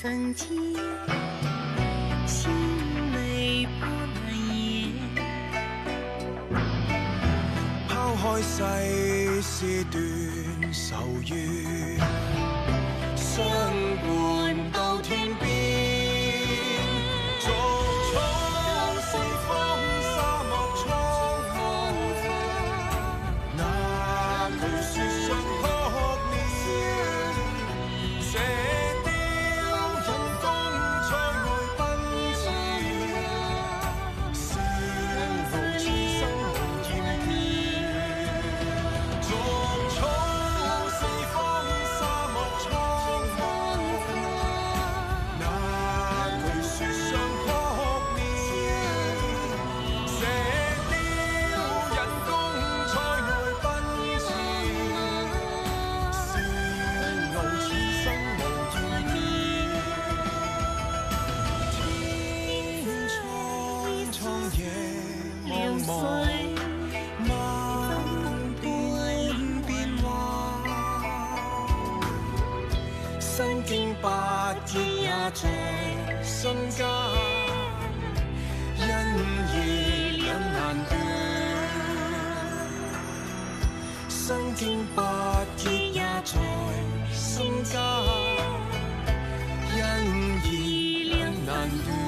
曾经，心泪波蔓延。拋開世事斷愁怨，相伴到天邊。逐草四方，沙漠蒼茫，哪懼雪上撲面？射雕人工在外奔馳，笑傲此生無厭倦。逐草四方，沙漠蒼茫，哪懼雪上撲面？射雕人工在外奔馳，笑傲此生無厭倦。天蒼蒼，野茫茫，萬般變幻。身經百劫也在心間，恩義兩難斷。身經百劫也在心間，恩義兩難斷。